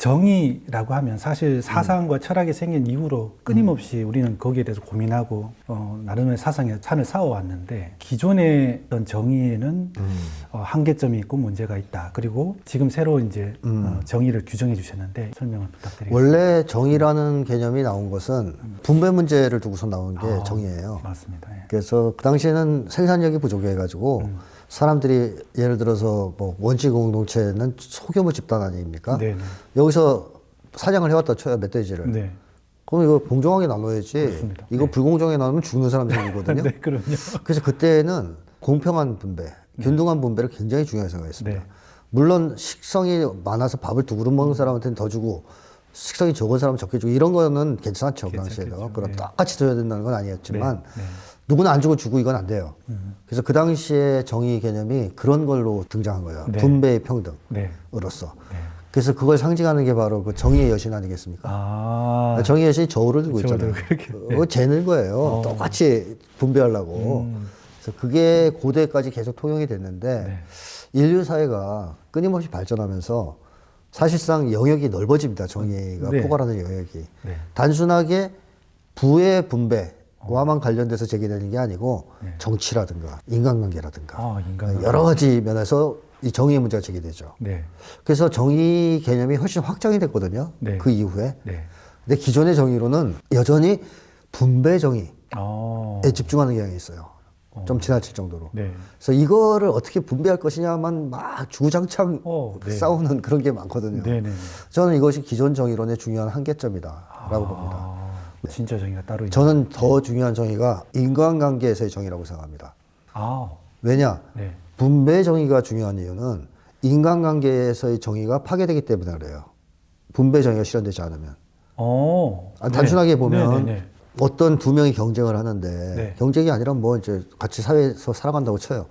정의라고 하면 사실 사상과 철학이 생긴 이후로 끊임없이 우리는 거기에 대해서 고민하고 나름의 사상의 산을 쌓아왔는데 기존의 어떤 정의에는 한계점이 있고 문제가 있다. 그리고 지금 새로 이제 정의를 규정해 주셨는데 설명을 부탁드리겠습니다. 원래 정의라는 개념이 나온 것은 분배 문제를 두고서 나온 게 정의예요. 맞습니다. 예. 그래서 그 당시에는 생산력이 부족해가지고 사람들이 예를 들어서 뭐 원시 공동체는 소규모 집단 아닙니까? 네. 여기서 사냥을 해왔다 쳐요, 멧돼지를. 네. 그럼 이거 공정하게 나눠야지. 그렇습니다. 이거 불공정하게 나누면 죽는 사람이 생기거든요. 네, 그럼요. 그래서 그때는 공평한 분배, 균등한 분배를 굉장히 중요하게 생각했습니다. 네. 물론 식성이 많아서 밥을 두 그릇 먹는 사람한테는 더 주고 식성이 적은 사람은 적게 주고 이런 거는 괜찮죠, 그 당시에도. 그럼 네. 똑같이 줘야 된다는 건 아니었지만 네. 누구는 안 주고 주고 이건 안 돼요. 그래서 그 당시에 정의 개념이 그런 걸로 등장한 거예요. 네. 분배의 평등으로서. 네. 그래서 그걸 상징하는 게 바로 그 정의의 여신 아니겠습니까? 정의의 여신이 저울을 들고 있잖아요. 그거 재는 거예요. 똑같이 분배하려고. 그래서 그게 고대까지 계속 통용이 됐는데 인류 사회가 끊임없이 발전하면서 사실상 영역이 넓어집니다. 정의가 포괄하는 영역이. 단순하게 부의 분배와만 관련돼서 제기되는 게 아니고 정치라든가 인간관계라든가 여러 가지 면에서 이 정의의 문제가 제기되죠. 그래서 정의 개념이 훨씬 확장이 됐거든요. 그 이후에. 근데 기존의 정의로는 여전히 분배 정의에 집중하는 경향이 있어요. 좀 지나칠 정도로. 그래서 이거를 어떻게 분배할 것이냐만 막 주구장창 싸우는 그런 게 많거든요. 저는 이것이 기존 정의론의 중요한 한계점이다라고 봅니다. 진짜 정의가 따로 있나요? 저는 더 중요한 정의가 인간관계에서의 정의라고 생각합니다. 왜냐? 분배 정의가 중요한 이유는 인간관계에서의 정의가 파괴되기 때문에 그래요. 분배 정의가 실현되지 않으면. 단순하게 보면 어떤 두 명이 경쟁을 하는데 경쟁이 아니라 뭐 이제 같이 사회에서 살아간다고 쳐요.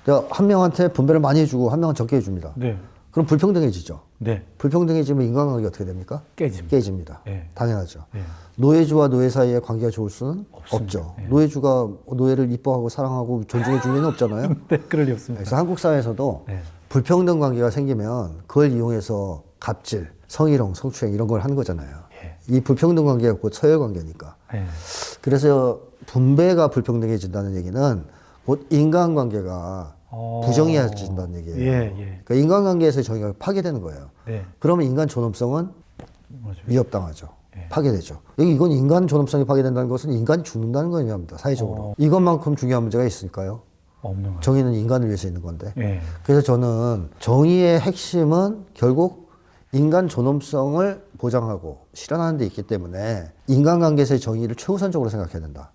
내가 한 명한테 분배를 많이 해주고 한 명은 적게 해줍니다. 그럼 불평등해지죠. 불평등해지면 인간관계가 어떻게 됩니까? 깨집니다. 당연하죠. 노예주와 노예 사이의 관계가 좋을 수는 없죠. 노예주가 노예를 이뻐하고 사랑하고 존중해 줄 리는 없잖아요. 그럴 리 없습니다. 그래서 한국 사회에서도 불평등 관계가 생기면 그걸 이용해서 갑질, 성희롱, 성추행 이런 걸 하는 거잖아요. 이 불평등 관계가 곧 서열 관계니까. 그래서 분배가 불평등해진다는 얘기는 곧 인간관계가 부정해진다는 얘기예요. 그러니까 인간관계에서의 정의가 파괴되는 거예요. 그러면 인간 존엄성은 위협당하죠. 파괴되죠. 이건 인간 존엄성이 파괴된다는 것은 인간이 죽는다는 걸 의미합니다. 사회적으로. 이것만큼 중요한 문제가 있을까요? 없는 거죠. 정의는 인간을 위해서 있는 건데. 그래서 저는 정의의 핵심은 결국 인간 존엄성을 보장하고 실현하는 데 있기 때문에 인간관계에서의 정의를 최우선적으로 생각해야 된다.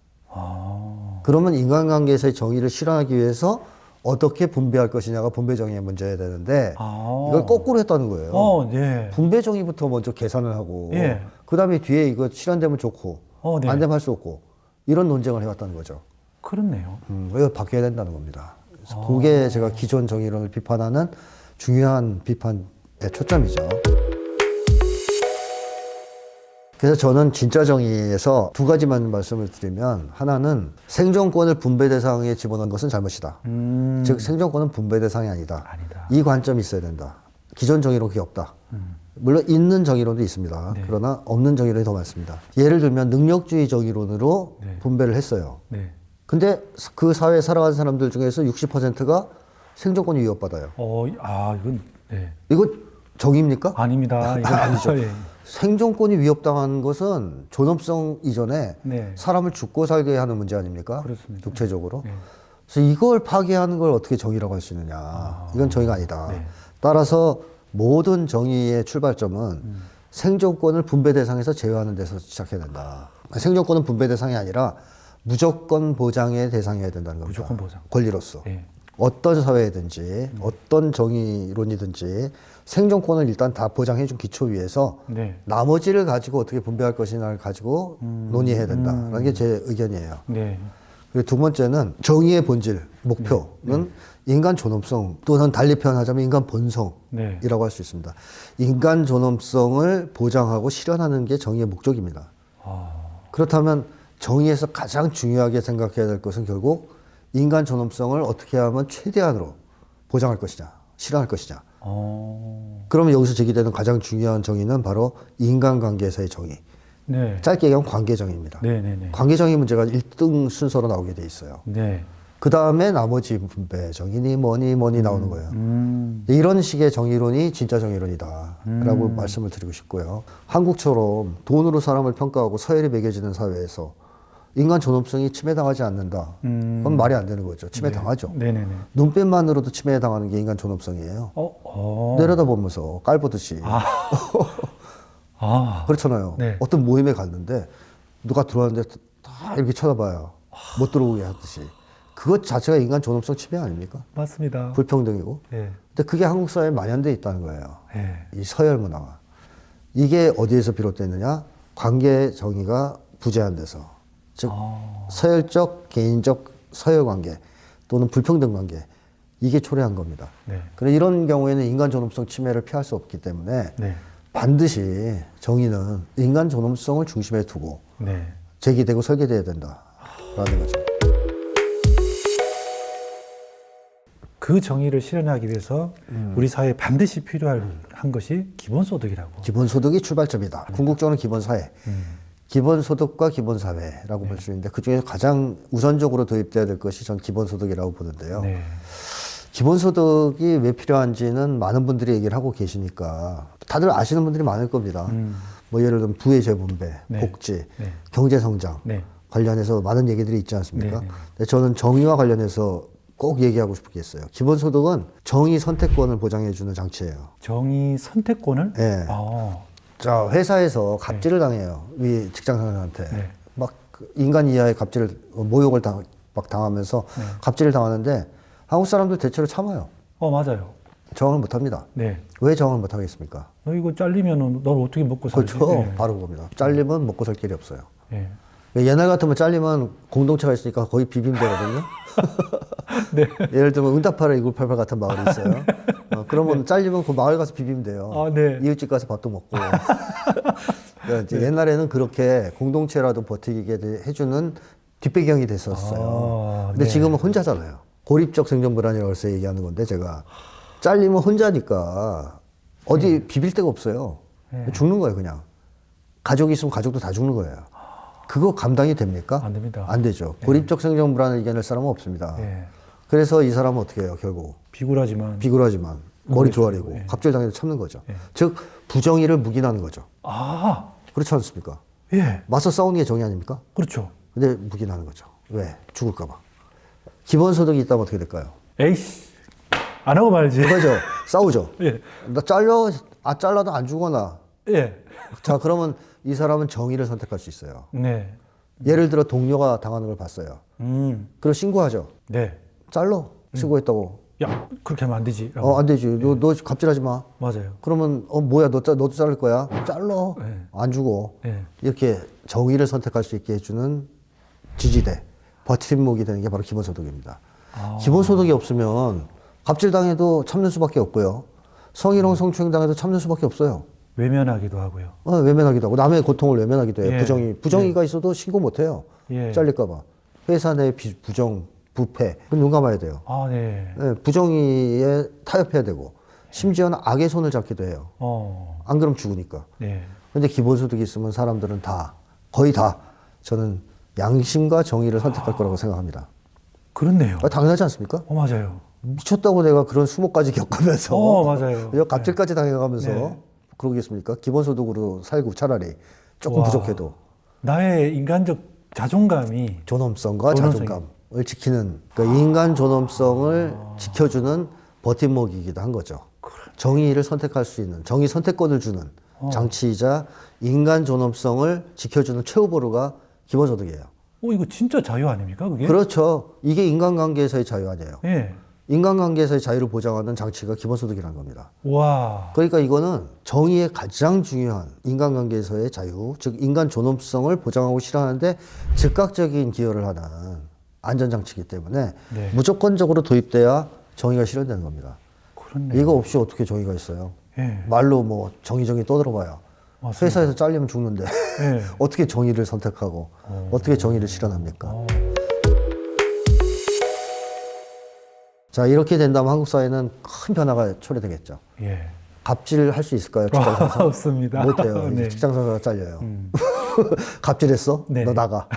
그러면 인간관계에서의 정의를 실현하기 위해서 어떻게 분배할 것이냐가 분배 정의의 문제여야 되는데 이걸 거꾸로 했다는 거예요. 분배 정의부터 먼저 계산을 하고 그 다음에 뒤에 이거 실현되면 좋고 안 되면 할 수 없고 이런 논쟁을 해왔다는 거죠. 그렇네요. 이거 바뀌어야 된다는 겁니다. 그래서 그게 제가 기존 정의론을 비판하는 중요한 비판의 초점이죠. 그래서 저는 진짜 정의에서 두 가지만 말씀을 드리면 하나는 생존권을 분배 대상에 집어넣은 것은 잘못이다. 즉 생존권은 분배 대상이 아니다. 이 관점이 있어야 된다. 기존 정의론 그게 없다. 물론 있는 정의론도 있습니다. 그러나 없는 정의론이 더 많습니다. 예를 들면 능력주의 정의론으로 분배를 했어요. 근데 그 사회에 살아가는 사람들 중에서 60%가 생존권이 위협받아요. 이거 정의입니까? 아닙니다. 이건 아니죠. 생존권이 위협당한 것은 존엄성 이전에 사람을 죽고 살게 하는 문제 아닙니까? 그렇습니다. 육체적으로. 그래서 이걸 파괴하는 걸 어떻게 정의라고 할 수 있느냐. 이건 정의가 아니다. 따라서 모든 정의의 출발점은 생존권을 분배 대상에서 제외하는 데서 시작해야 된다. 생존권은 분배 대상이 아니라 무조건 보장의 대상이어야 된다는 겁니다. 무조건 보장. 권리로서. 어떤 사회든지 어떤 정의론이든지 생존권을 일단 다 보장해준 기초 위에서 나머지를 가지고 어떻게 분배할 것이냐를 가지고 논의해야 된다라는 게 제 의견이에요. 그리고 두 번째는 정의의 본질, 목표는 인간 존엄성 또는 달리 표현하자면 인간 본성이라고 할 수 있습니다. 인간 존엄성을 보장하고 실현하는 게 정의의 목적입니다. 그렇다면 정의에서 가장 중요하게 생각해야 될 것은 결국 인간 존엄성을 어떻게 하면 최대한으로 보장할 것이냐, 실현할 것이냐. 그러면 여기서 제기되는 가장 중요한 정의는 바로 인간관계에서의 정의. 네. 짧게 얘기하면 관계정의입니다. 네네네. 관계정의 문제가 1등 순서로 나오게 돼 있어요. 네. 그 다음에 나머지 분배, 정의니 뭐니 나오는 거예요. 이런 식의 정의론이 진짜 정의론이다라고 말씀을 드리고 싶고요. 한국처럼 돈으로 사람을 평가하고 서열이 매겨지는 사회에서 인간 존엄성이 침해당하지 않는다. 그건 말이 안 되는 거죠. 침해당하죠. 네네네. 눈빛만으로도 침해당하는 게 인간 존엄성이에요. 내려다보면서 깔보듯이. 그렇잖아요. 네. 어떤 모임에 갔는데 누가 들어왔는데 다 이렇게 쳐다봐요. 못 들어오게 하듯이. 그것 자체가 인간 존엄성 침해 아닙니까? 맞습니다. 불평등이고. 네. 근데 그게 한국 사회에 만연돼 있다는 거예요. 네. 이 서열 문화가. 이게 어디에서 비롯됐느냐? 관계 정의가 부재한 데서. 즉 서열적, 개인적 서열 관계 또는 불평등 관계. 이게 초래한 겁니다. 네. 그런데 이런 경우에는 인간 존엄성 침해를 피할 수 없기 때문에 네. 반드시 정의는 인간 존엄성을 중심에 두고 네. 제기되고 설계돼야 된다라는 거죠. 그 정의를 실현하기 위해서 우리 사회에 반드시 필요한 것이 기본소득이라고. 기본소득이 출발점이다. 궁극적으로는 기본사회. 기본소득과 기본사회라고 볼 수 있는데 그중에서 가장 우선적으로 도입돼야 될 것이 전 기본소득이라고 보는데요. 네. 기본소득이 왜 필요한지는 많은 분들이 얘기를 하고 계시니까 다들 아시는 분들이 많을 겁니다. 뭐 예를 들면 부의 재분배, 네. 복지, 네. 경제성장 네. 관련해서 많은 얘기들이 있지 않습니까? 네. 근데 저는 정의와 관련해서 꼭 얘기하고 싶은 게 있어요. 기본소득은 정의 선택권을 보장해주는 장치예요. 정의 선택권을? 네. 자, 회사에서 갑질을 당해요. 위 직장 상사한테. 네. 막 인간 이하의 갑질을, 모욕을 막 당하면서 갑질을 당하는데 한국 사람들 대체로 참아요. 맞아요. 저항을 못 합니다. 네. 왜 저항을 못 하겠습니까? 너 이거 잘리면은 널 어떻게 먹고 살지? 그렇죠. 네. 바로 그겁니다. 잘리면 먹고 살 길이 없어요. 네. 옛날 같으면 잘리면 공동체가 있으니까 거의 비빔되거든요. 네. 예를 들면 응답하라 2988 같은 마을이 있어요. 그러면 잘리면 그 마을 가서 비비면 돼요. 네. 이웃집 가서 밥도 먹고. 그러니까 이제 옛날에는 그렇게 공동체라도 버티게 해주는 뒷배경이 됐었어요. 근데 네. 지금은 혼자잖아요. 고립적 생존 불안이라고 해서 얘기하는 건데 제가 잘리면 혼자니까 어디 비빌 데가 없어요. 죽는 거예요 그냥. 가족이 있으면 가족도 다 죽는 거예요. 그거 감당이 됩니까? 안 됩니다. 안 되죠. 고립적 생존 불안을 이겨낼 사람은 없습니다. 그래서 이 사람은 어떻게 해요 결국? 비굴하지만 머리 조아리고 예. 갑질당해도 참는 거죠. 즉 부정의를 묵인하는 거죠. 아, 그렇지 않습니까? 예, 맞서 싸우는 게 정의 아닙니까? 그렇죠. 근데 묵인하는 거죠. 왜? 죽을까 봐. 기본소득이 있다면 어떻게 될까요? 에이씨, 안 하고 말지. 그거죠. 싸우죠. 예, 나 잘라도 안 죽어나. 예, 자, 그러면 이 사람은 정의를 선택할 수 있어요. 네, 예를 들어 동료가 당하는 걸 봤어요. 그럼 신고하죠. 네. 잘러. 신고했다고. 야, 그렇게 하면 안 되지. 안 되지. 너 갑질하지 마. 맞아요. 그러면 뭐야 너도 자를 거야? 잘러. 네. 안 죽어. 네. 이렇게 정의를 선택할 수 있게 해주는 지지대, 버팀목이 되는 게 바로 기본소득입니다. 기본소득이 없으면 갑질당해도 참는 수밖에 없고요. 성희롱 성추행당해도 참는 수밖에 없어요. 외면하기도 하고요. 외면하기도 하고 남의 고통을 외면하기도 해요. 예. 부정의가 있어도 신고 못 해요. 예. 잘릴까 봐. 회사 내 부정, 부패. 그럼 눈 감아야 돼요. 아, 네. 부정의에 타협해야 되고 심지어는 악의 손을 잡기도 해요. 안 그러면 죽으니까. 네. 근데 기본소득이 있으면 사람들은 거의 다 저는 양심과 정의를 선택할 거라고 생각합니다. 그렇네요. 당연하지 않습니까? 맞아요. 미쳤다고 내가 그런 수모까지 겪으면서 맞아요. 갑질까지 당해가면서 네. 그러겠습니까? 기본소득으로 살고 차라리 조금 부족해도 나의 인간적 자존감이 존엄성과 자존감을 지키는 그러니까 인간 존엄성을 지켜주는 버팀목이기도 한 거죠. 정의를 선택할 수 있는 정의 선택권을 주는 장치이자 인간 존엄성을 지켜주는 최후보루가 기본소득이에요. 이거 진짜 자유 아닙니까, 그게? 그렇죠. 이게 인간관계에서의 자유 아니에요. 예. 인간관계에서의 자유를 보장하는 장치가 기본소득이라는 겁니다. 와. 그러니까 이거는 정의의 가장 중요한 인간관계에서의 자유, 즉 인간 존엄성을 보장하고 실현하는데 즉각적인 기여를 하는 안전장치이기 때문에 네. 무조건적으로 도입돼야 정의가 실현되는 겁니다. 그렇네요. 이거 없이 어떻게 정의가 있어요? 예. 말로 뭐 정의 떠들어봐야 맞습니다. 회사에서 잘리면 죽는데 예. 어떻게 정의를 선택하고 어떻게 정의를 실현합니까? 자, 이렇게 된다면 한국 사회는 큰 변화가 초래되겠죠. 예. 갑질할 수 있을까요? 직장 상사? 없습니다. 못해요. 네. 직장 상사가 잘려요. 갑질했어? 네. 너 나가.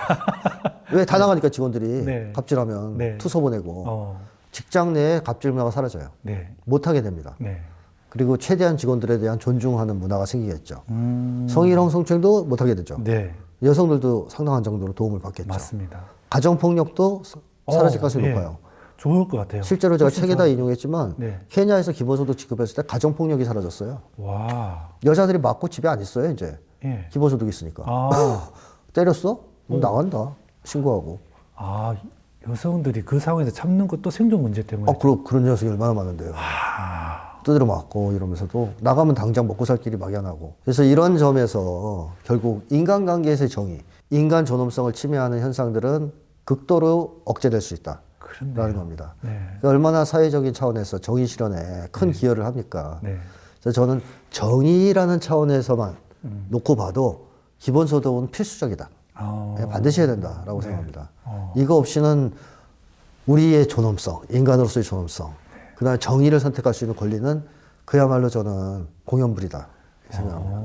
왜 다 나가니까 직원들이 네. 갑질하면 네. 투서 보내고 직장 내에 갑질 문화가 사라져요. 네. 못하게 됩니다. 네. 그리고 최대한 직원들에 대한 존중하는 문화가 생기겠죠. 성희롱 성추행도 못하게 되죠. 네. 여성들도 상당한 정도로 도움을 받겠죠. 맞습니다. 가정폭력도 사라질 가능성이 예. 높아요. 좋을 것 같아요. 실제로 제가 책에다 인용했지만 네. 케냐에서 기본소득 지급했을 때 가정폭력이 사라졌어요. 와. 여자들이 맞고 집에 안 있어요, 이제. 예. 기본소득이 있으니까. 아. 때렸어? 그럼 나간다. 신고하고. 아, 여성들이 그 상황에서 참는 것도 생존 문제 때문에. 그런 녀석이 얼마나 많은데요. 두드려 맞고 이러면서도 나가면 당장 먹고 살 길이 막연하고. 그래서 이런 점에서 결국 인간관계에서의 정의, 인간 존엄성을 침해하는 현상들은 극도로 억제될 수 있다. 라는 겁니다. 네. 그러니까 얼마나 사회적인 차원에서 정의 실현에 큰 기여를 합니까? 네. 그래서 저는 정의라는 차원에서만 놓고 봐도 기본소득은 필수적이다. 반드시 해야 된다라고 생각합니다. 이거 없이는 우리의 존엄성, 인간으로서의 존엄성, 그다음에 정의를 선택할 수 있는 권리는 그야말로 저는 공연불이다 생각합니다.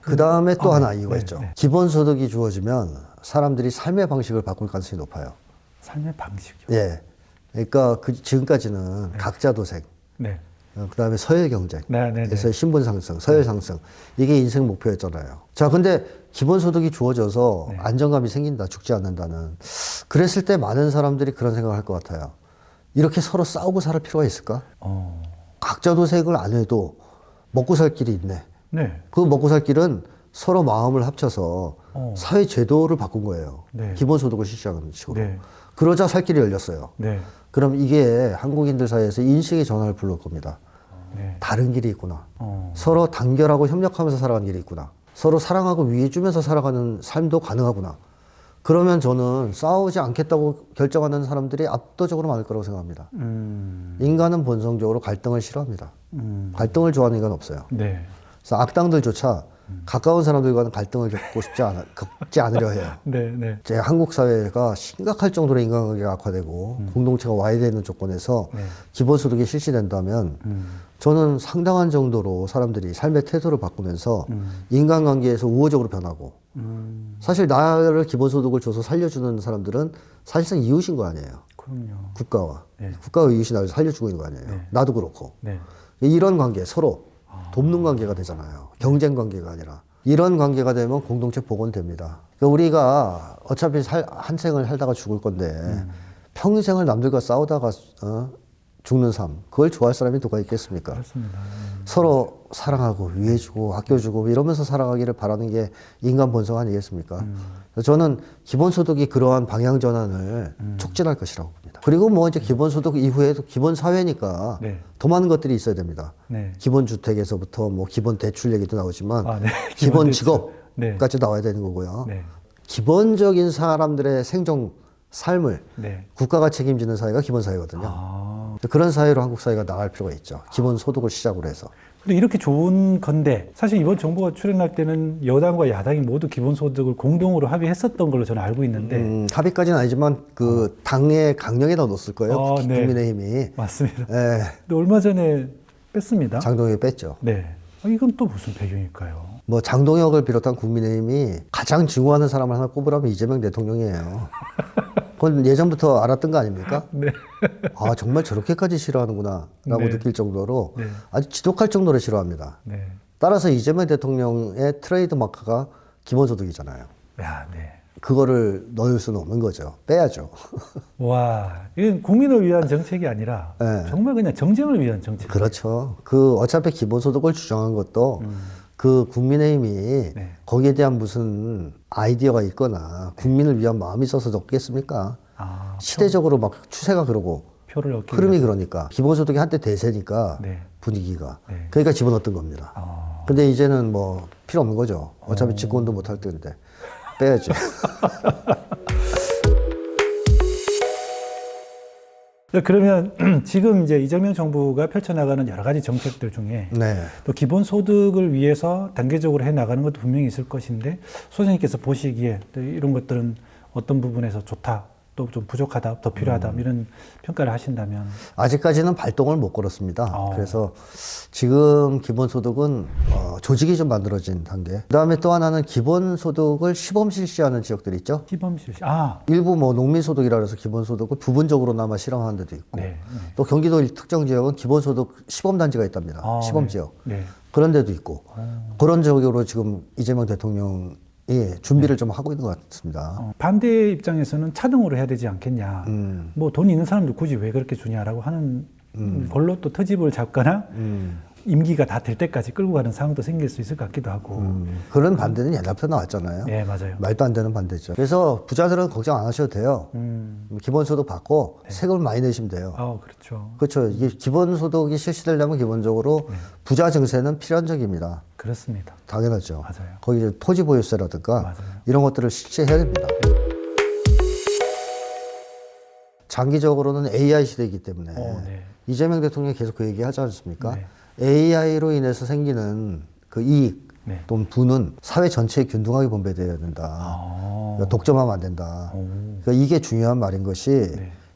그 다음에 또 하나 이유가 있죠. 기본소득이 주어지면 사람들이 삶의 방식을 바꿀 가능성이 높아요. 삶의 방식이요? 예. 그러니까 지금까지는 각자 도생, 네. 그다음에 서열 경쟁, 그래서 신분 상승, 서열 상승 이게 인생 목표였잖아요. 자, 근데 기본소득이 주어져서 안정감이 생긴다, 죽지 않는다는. 그랬을 때 많은 사람들이 그런 생각을 할 것 같아요. 이렇게 서로 싸우고 살 필요가 있을까? 각자 도생을 안 해도 먹고 살 길이 있네. 네. 그 먹고 살 길은 서로 마음을 합쳐서 사회 제도를 바꾼 거예요. 네. 기본소득을 실시하는 식으로. 네. 그러자 살 길이 열렸어요. 네. 그럼 이게 한국인들 사이에서 인식의 전환을 불러올 겁니다. 네. 다른 길이 있구나. 서로 단결하고 협력하면서 살아가는 길이 있구나. 서로 사랑하고 위해주면서 살아가는 삶도 가능하구나. 그러면 저는 싸우지 않겠다고 결정하는 사람들이 압도적으로 많을 거라고 생각합니다. 인간은 본성적으로 갈등을 싫어합니다. 갈등을 좋아하는 인간은 없어요. 네. 그래서 악당들조차 가까운 사람들과는 갈등을 겪지 않으려 해요. 네, 네. 제 한국 사회가 심각할 정도로 인간관계가 악화되고 공동체가 와해되는 조건에서 기본소득이 실시된다면 저는 상당한 정도로 사람들이 삶의 태도를 바꾸면서 인간관계에서 우호적으로 변하고 사실 나를 기본소득을 줘서 살려주는 사람들은 사실상 이웃인 거 아니에요. 그럼요. 국가와. 네. 국가와 이웃이 나를 살려주고 있는 거 아니에요. 네. 나도 그렇고. 네. 이런 관계 서로 돕는 관계가 되잖아요. 경쟁 관계가 아니라. 이런 관계가 되면 공동체 복원됩니다. 그러니까 우리가 어차피 한 생을 살다가 죽을 건데 평생을 남들과 싸우다가 죽는 삶, 그걸 좋아할 사람이 누가 있겠습니까? 그렇습니다. 서로 사랑하고 위해주고 아껴주고 이러면서 살아가기를 바라는 게 인간 본성 아니겠습니까? 저는 기본소득이 그러한 방향 전환을 촉진할 것이라고 봅니다. 그리고 뭐 이제 기본소득 이후에도 기본사회니까 네. 더 많은 것들이 있어야 됩니다. 네. 기본주택에서부터 뭐 기본대출 얘기도 나오지만 네. 기본직업까지 나와야 되는 거고요. 네. 기본적인 사람들의 생존, 삶을 네. 국가가 책임지는 사회가 기본사회거든요. 그런 사회로 한국 사회가 나갈 필요가 있죠. 기본소득을 시작으로 해서. 근데 이렇게 좋은 건데 사실 이번 정부가 출연할 때는 여당과 야당이 모두 기본소득을 공동으로 합의했었던 걸로 저는 알고 있는데 합의까지는 아니지만 그 당의 강령에다 넣었을 거예요. 네. 국민의힘이. 맞습니다. 예. 근데 얼마 전에 뺐습니다. 장동혁이 뺐죠. 네. 이건 또 무슨 배경일까요? 뭐 장동혁을 비롯한 국민의힘이 가장 증오하는 사람을 하나 꼽으라면 이재명 대통령이에요. 그건 예전부터 알았던 거 아닙니까? 네. 아, 정말 저렇게까지 싫어하는구나 라고 네. 느낄 정도로 네. 아주 지독할 정도로 싫어합니다. 네. 따라서 이재명 대통령의 트레이드 마크가 기본소득이잖아요. 야, 네. 그거를 넣을 수는 없는 거죠. 빼야죠. 와, 이건 국민을 위한 정책이 아니라 네. 정말 그냥 정쟁을 위한 정책. 그렇죠. 어차피 기본소득을 주장한 것도 그 국민의힘이 네. 거기에 대한 무슨 아이디어가 있거나 국민을 위한 마음이 있어서 넣겠습니까? 시대적으로 막 추세가 그러고 표를 얻기 흐름이 위해서. 그러니까 기본소득이 한때 대세니까 네. 분위기가 네. 그러니까 집어넣었던 겁니다. 근데 이제는 뭐 필요 없는 거죠. 어차피 집권도 못할 텐데 빼야지. 그러면 지금 이제 이재명 정부가 펼쳐나가는 여러 가지 정책들 중에 네. 또 기본소득을 위해서 단계적으로 해나가는 것도 분명히 있을 것인데 소장님께서 보시기에 또 이런 것들은 어떤 부분에서 좋다 또 좀 부족하다, 더 필요하다 이런 평가를 하신다면 아직까지는 발동을 못 걸었습니다. 그래서 지금 기본소득은 조직이 좀 만들어진 단계. 그다음에 또 하나는 기본소득을 시범 실시하는 지역들 있죠. 시범 실시. 일부 뭐 농민소득이라 해서 기본소득을 부분적으로나마 실험하는 데도 있고, 또 경기도 특정 지역은 기본소득 시범단지가 있답니다. 시범지역. 그런 데도 있고, 그런 지역으로 지금 이재명 대통령이 준비를 좀 하고 있는 것 같습니다. 반대 입장에서는 차등으로 해야 되지 않겠냐. 뭐 돈 있는 사람도 굳이 왜 그렇게 주냐라고 하는 걸로 또 트집을 잡거나 임기가 다 될 때까지 끌고 가는 상황도 생길 수 있을 것 같기도 하고. 그런 반대는 옛날부터 나왔잖아요. 네, 맞아요. 말도 안 되는 반대죠. 그래서 부자들은 걱정 안 하셔도 돼요. 기본소득 받고 세금을 많이 내시면 돼요. 그렇죠. 그렇죠. 이게 기본소득이 실시되려면 기본적으로 부자 증세는 필연적입니다. 그렇습니다. 당연하죠. 맞아요. 거기 이제 토지 보유세라든가 이런 것들을 실시해야 됩니다. 장기적으로는 AI 시대이기 때문에 이재명 대통령이 계속 그 얘기 하지 않습니까? AI로 인해서 생기는 그 이익 또는 부는 사회 전체에 균등하게 분배돼야 된다. 그러니까 독점하면 안 된다. 그러니까 이게 중요한 말인 것이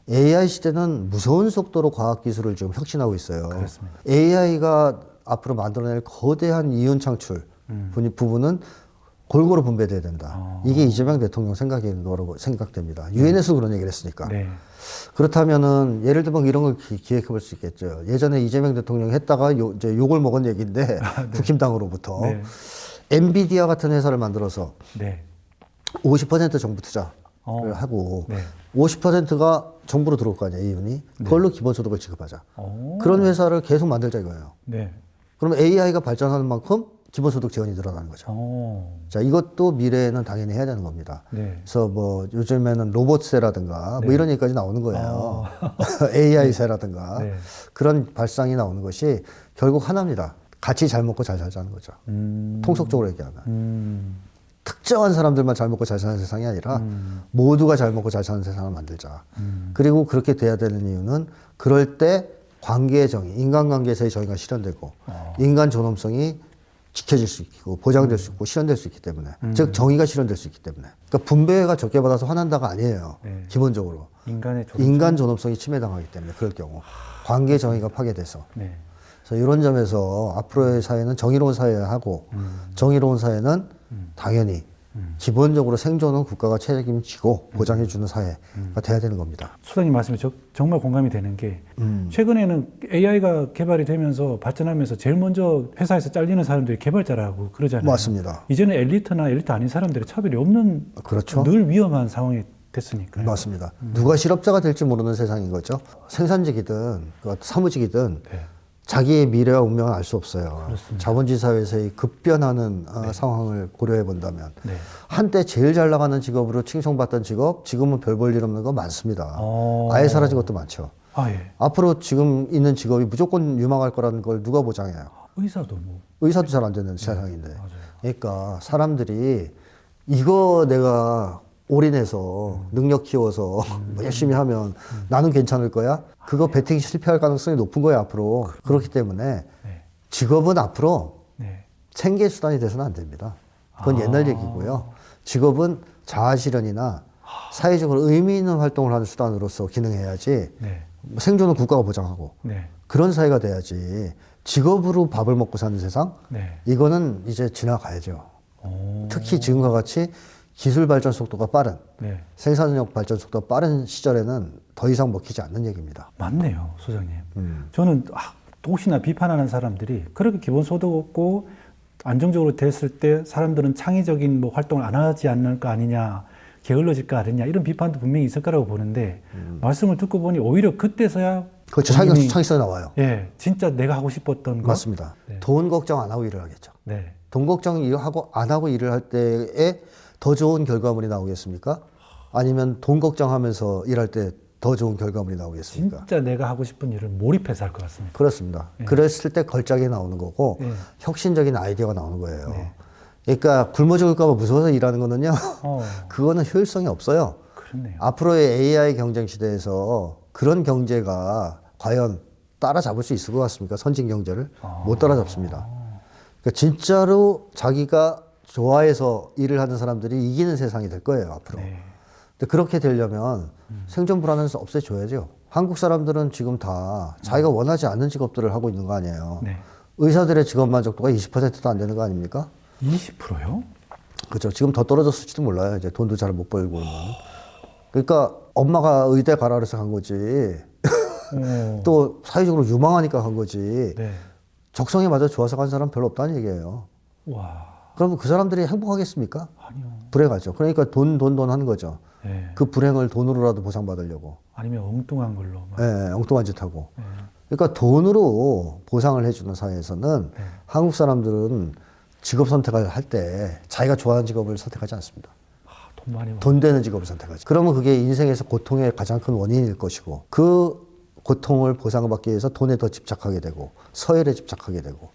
AI 시대는 무서운 속도로 과학기술을 지금 혁신하고 있어요. 그렇습니다. AI가 앞으로 만들어낼 거대한 이윤 창출 부분은 골고루 분배돼야 된다. 이게 이재명 대통령 생각인 거라고 생각됩니다. 유엔에서 그런 얘기를 했으니까. 그렇다면은 예를 들면 이런 걸 기획해 볼 수 있겠죠. 예전에 이재명 대통령이 했다가 이제 욕을 먹은 얘기인데 국힘당으로부터 엔비디아 같은 회사를 만들어서 50% 정부 투자를 하고 50%가 정부로 들어올 거 아니에요, 이윤이. 그걸로 기본소득을 지급하자. 그런 회사를 계속 만들자 이거예요. 그럼 AI가 발전하는 만큼 기본소득 지원이 늘어나는 거죠. 자, 이것도 미래에는 당연히 해야 되는 겁니다. 그래서 뭐 요즘에는 로봇세라든가 뭐 이런 얘기까지 나오는 거예요. AI세라든가 그런 발상이 나오는 것이 결국 하나입니다. 같이 잘 먹고 잘 살자는 거죠. 통속적으로 얘기하면. 특정한 사람들만 잘 먹고 잘 사는 세상이 아니라 모두가 잘 먹고 잘 사는 세상을 만들자. 그리고 그렇게 돼야 되는 이유는 그럴 때 관계의 정의, 인간관계에서의 정의가 실현되고 인간 존엄성이 지켜질 수 있고 보장될 수 있고 실현될 수 있기 때문에 즉 정의가 실현될 수 있기 때문에 그러니까 분배가 적게 받아서 화난다가 아니에요. 기본적으로 인간 존엄성이 침해당하기 때문에 그럴 경우 관계 정의가 파괴돼서 그래서 이런 점에서 앞으로의 사회는 정의로운 사회를 하고 정의로운 사회는 당연히 기본적으로 생존은 국가가 책임지고 보장해주는 사회가 돼야 되는 겁니다. 소장님 말씀에 정말 공감이 되는 게 최근에는 AI가 개발이 되면서 발전하면서 제일 먼저 회사에서 잘리는 사람들이 개발자라고 그러잖아요. 맞습니다. 이제는 엘리트나 엘리트 아닌 사람들의 차별이 없는 늘 위험한 상황이 됐으니까요. 맞습니다. 누가 실업자가 될지 모르는 세상인 거죠. 생산직이든 사무직이든 자기의 미래와 운명은 알 수 없어요. 그렇습니다. 자본주의 사회에서의 급변하는 상황을 고려해 본다면 한때 제일 잘 나가는 직업으로 칭송받던 직업 지금은 별 볼 일 없는 거 많습니다. 아예 사라진 것도 많죠. 앞으로 지금 있는 직업이 무조건 유망할 거라는 걸 누가 보장해요? 의사도 잘 안 되는 세상인데. 그러니까 사람들이 이거 내가 올인해서 능력 키워서 열심히 하면 나는 괜찮을 거야? 그거 배팅이 실패할 가능성이 높은 거예요, 앞으로. 그렇기 때문에 직업은 앞으로 생계 수단이 돼서는 안 됩니다. 그건 옛날 얘기고요. 직업은 자아실현이나 사회적으로 의미 있는 활동을 하는 수단으로서 기능해야지 생존은 국가가 보장하고 그런 사회가 돼야지 직업으로 밥을 먹고 사는 세상? 이거는 이제 지나가야죠. 특히 지금과 같이 기술 발전 속도가 빠른 생산력 발전 속도가 빠른 시절에는 더 이상 먹히지 않는 얘기입니다. 맞네요, 소장님. 저는 혹시나 비판하는 사람들이 그렇게 기본소득 없고 안정적으로 됐을 때 사람들은 창의적인 뭐 활동을 안 하지 않을 거 아니냐, 게을러질 거 아니냐 이런 비판도 분명히 있을 거라고 보는데 말씀을 듣고 보니 오히려 그때서야 그렇죠. 창의성이 나와요. 진짜 내가 하고 싶었던 거. 맞습니다. 돈 걱정 안 하고 일을 하겠죠. 돈 걱정 안 하고 일을 할 때에 더 좋은 결과물이 나오겠습니까? 아니면 돈 걱정하면서 일할 때 더 좋은 결과물이 나오겠습니까? 진짜 내가 하고 싶은 일을 몰입해서 할 것 같습니다. 그렇습니다. 그랬을 때 걸작이 나오는 거고 혁신적인 아이디어가 나오는 거예요. 그러니까 굶어 죽을까 봐 무서워서 일하는 거는요. 그거는 효율성이 없어요. 그렇네요. 앞으로의 AI 경쟁 시대에서 그런 경제가 과연 따라잡을 수 있을 것 같습니까? 선진 경제를 못 따라잡습니다. 그러니까 진짜로 자기가 좋아해서 일을 하는 사람들이 이기는 세상이 될 거예요, 앞으로. 근데 그렇게 되려면 생존 불안은 없애줘야죠. 한국 사람들은 지금 다 자기가 원하지 않는 직업들을 하고 있는 거 아니에요. 네. 의사들의 직업 만족도가 20%도 안 되는 거 아닙니까? 20%요? 그렇죠. 지금 더 떨어졌을지도 몰라요. 이제 돈도 잘 못 벌고는. 그러니까 엄마가 의대 가라 그래서 간 거지. 또 사회적으로 유망하니까 간 거지. 네. 적성에 맞아 좋아서 간 사람 별로 없다는 얘기예요. 와. 그럼 그 사람들이 행복하겠습니까? 아니요. 불행하죠. 그러니까 돈 하는 거죠. 네. 그 불행을 돈으로라도 보상받으려고. 아니면 엉뚱한 걸로. 막. 네, 엉뚱한 짓 하고. 네. 그러니까 돈으로 보상을 해주는 사회에서는 네. 한국 사람들은 직업 선택을 할 때 자기가 좋아하는 직업을 선택하지 않습니다. 돈 많이 돈 되는 직업을 선택하지. 그러면 그게 인생에서 고통의 가장 큰 원인일 것이고 그 고통을 보상받기 위해서 돈에 더 집착하게 되고 서열에 집착하게 되고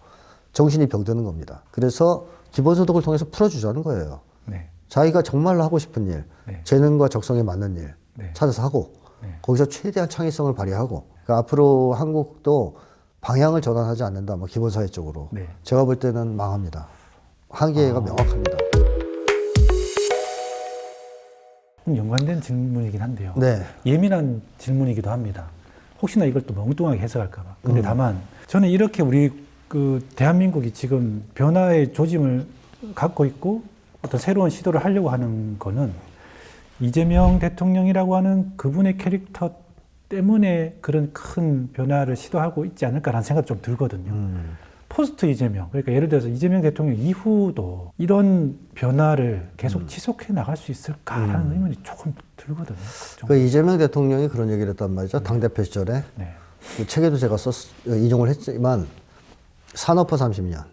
정신이 병드는 겁니다. 그래서 기본소득을 통해서 풀어주자는 거예요. 네. 자기가 정말로 하고 싶은 일, 네. 재능과 적성에 맞는 일 네. 찾아서 하고 네. 거기서 최대한 창의성을 발휘하고 그러니까 앞으로 한국도 방향을 전환하지 않는다. 뭐 기본사회 쪽으로. 네. 제가 볼 때는 망합니다. 한계가 명확합니다. 좀 연관된 질문이긴 한데요. 네. 예민한 질문이기도 합니다. 혹시나 이걸 또 엉뚱하게 해석할까봐. 근데 다만 저는 이렇게 우리 그 대한민국이 지금 변화의 조짐을 갖고 있고 어떤 새로운 시도를 하려고 하는 거는 이재명 대통령이라고 하는 그분의 캐릭터 때문에 그런 큰 변화를 시도하고 있지 않을까라는 생각이 좀 들거든요. 포스트 이재명, 그러니까 예를 들어서 이재명 대통령 이후도 이런 변화를 계속 지속해 나갈 수 있을까라는 의문이 조금 들거든요. 그 이재명 대통령이 그런 얘기를 했단 말이죠. 당대표 시절에. 네. 그 책에도 제가 인용을 했지만 산업화 30년,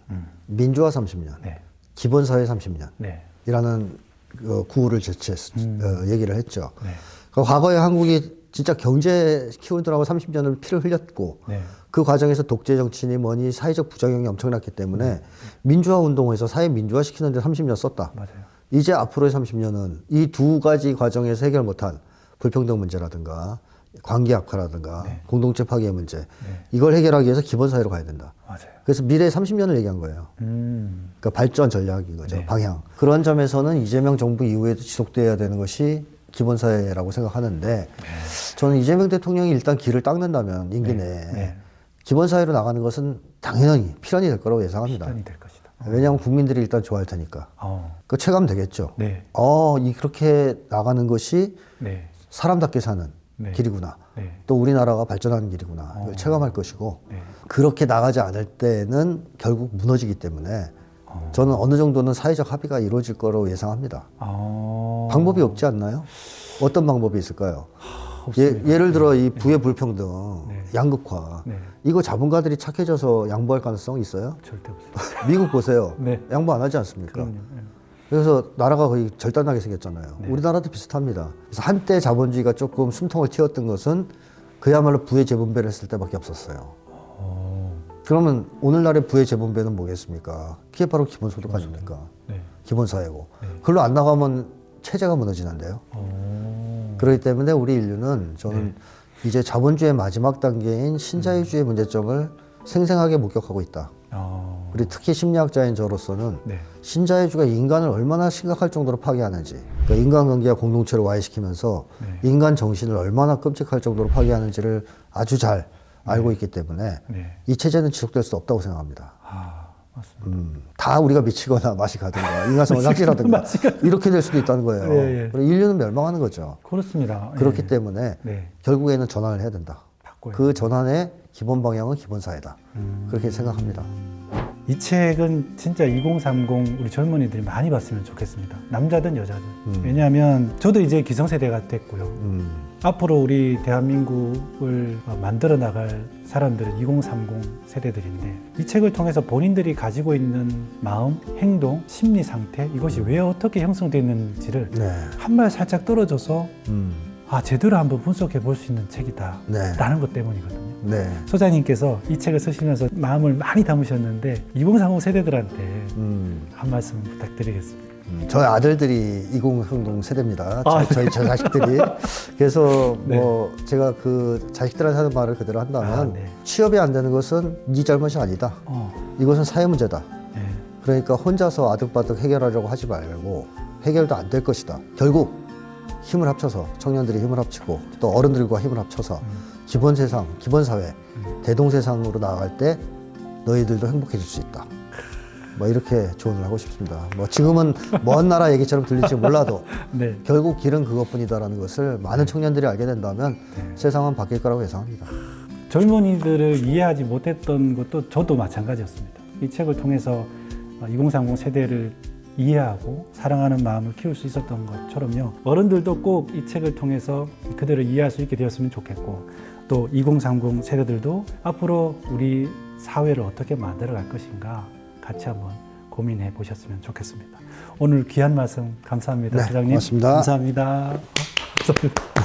민주화 30년, 네. 기본사회 30년 네. 이라는 그 구호를 얘기를 했죠. 네. 그 과거에 한국이 진짜 경제 키우느라고 30년을 피를 흘렸고 네. 그 과정에서 독재 정치니 뭐니 사회적 부작용이 엄청났기 때문에 민주화 운동에서 사회 민주화시키는 데 30년 썼다. 맞아요. 이제 앞으로의 30년은 이 두 가지 과정에서 해결 못한 불평등 문제라든가 관계 악화라든가 네. 공동체 파괴의 문제 네. 이걸 해결하기 위해서 기본사회로 가야 된다. 맞아요. 그래서 미래 30년을 얘기한 거예요. 그러니까 발전 전략인 거죠. 네. 방향. 그런 점에서는 이재명 정부 이후에도 지속돼야 되는 것이 기본사회라고 생각하는데 저는 이재명 대통령이 일단 길을 닦는다면 임기 내에 네. 기본사회로 나가는 것은 당연히 필연이 될 거라고 예상합니다. 필연이 될 것이다. 왜냐하면 국민들이 일단 좋아할 테니까. 그 체감되겠죠. 네. 그렇게 나가는 것이 네. 사람답게 사는 네. 길이구나. 네. 또 우리나라가 발전하는 길이구나. 이걸 체감할 것이고 네. 그렇게 나가지 않을 때는 결국 무너지기 때문에 저는 어느 정도는 사회적 합의가 이루어질 거라고 예상합니다. 방법이 없지 않나요? 어떤 방법이 있을까요? 예를 들어 이 부의 불평등, 네. 양극화 네. 이거 자본가들이 착해져서 양보할 가능성이 있어요? 절대 없어요. 미국 보세요. 네. 양보 안 하지 않습니까? 그럼요. 네. 그래서 나라가 거의 절단나게 생겼잖아요. 네. 우리나라도 비슷합니다. 그래서 한때 자본주의가 조금 숨통을 틔웠던 것은 그야말로 부의 재분배를 했을 때밖에 없었어요. 그러면 오늘날의 부의 재분배는 뭐겠습니까? 그게 바로 기본소득 아닙니까? 네. 기본사회고. 네. 그걸로 안 나가면 체제가 무너지는데요. 그렇기 때문에 우리 인류는 저는 이제 자본주의의 마지막 단계인 신자유주의 문제점을 생생하게 목격하고 있다. 우리 특히 심리학자인 저로서는 네. 신자유주의가 인간을 얼마나 심각할 정도로 파괴하는지, 그러니까 인간관계와 공동체를 와해시키면서 네. 인간 정신을 얼마나 끔찍할 정도로 파괴하는지를 아주 잘 알고 있기 때문에 네. 이 체제는 지속될 수 없다고 생각합니다. 맞습니다. 다 우리가 미치거나 맛이 가든가 인간성을 상실하든가 이렇게 될 수도 있다는 거예요. 예, 예. 그리고 인류는 멸망하는 거죠. 그렇습니다. 그렇기 예. 때문에 네. 결국에는 전환을 해야 된다. 바꿔야 그 전환의 기본 방향은 기본사회다. 그렇게 생각합니다. 이 책은 진짜 2030 우리 젊은이들이 많이 봤으면 좋겠습니다. 남자든 여자든. 왜냐하면 저도 이제 기성세대가 됐고요. 앞으로 우리 대한민국을 만들어 나갈 사람들은 2030 세대들인데 이 책을 통해서 본인들이 가지고 있는 마음, 행동, 심리 상태 이것이 왜 어떻게 형성되는지를 네. 한 발 살짝 떨어져서 제대로 한번 분석해 볼 수 있는 책이다 네. 라는 것 때문이거든요. 네. 소장님께서 이 책을 쓰시면서 마음을 많이 담으셨는데 2030 세대들한테 한 말씀 부탁드리겠습니다. 저희 아들들이 2030 세대입니다. 저희 제 자식들이. 그래서 뭐 제가 그 자식들한테 하는 말을 그대로 한다면 네. 취업이 안 되는 것은 네 잘못이 아니다. 이것은 사회 문제다. 네. 그러니까 혼자서 아득바득 해결하려고 하지 말고 해결도 안 될 것이다. 결국 힘을 합쳐서 청년들이 힘을 합치고 또 어른들과 힘을 합쳐서 기본 세상, 기본 사회, 대동 세상으로 나아갈 때 너희들도 행복해질 수 있다. 뭐 이렇게 조언을 하고 싶습니다. 뭐 지금은 먼 나라 얘기처럼 들릴지 몰라도 네. 결국 길은 그것뿐이다라는 것을 많은 청년들이 알게 된다면 세상은 바뀔 거라고 예상합니다. 젊은이들을 이해하지 못했던 것도 저도 마찬가지였습니다. 이 책을 통해서 2030 세대를 이해하고 사랑하는 마음을 키울 수 있었던 것처럼요. 어른들도 꼭 이 책을 통해서 그들을 이해할 수 있게 되었으면 좋겠고 또 2030 세대들도 앞으로 우리 사회를 어떻게 만들어갈 것인가 같이 한번 고민해 보셨으면 좋겠습니다. 오늘 귀한 말씀 감사합니다. 네, 소장님. 고맙습니다. 감사합니다. 감사합니다.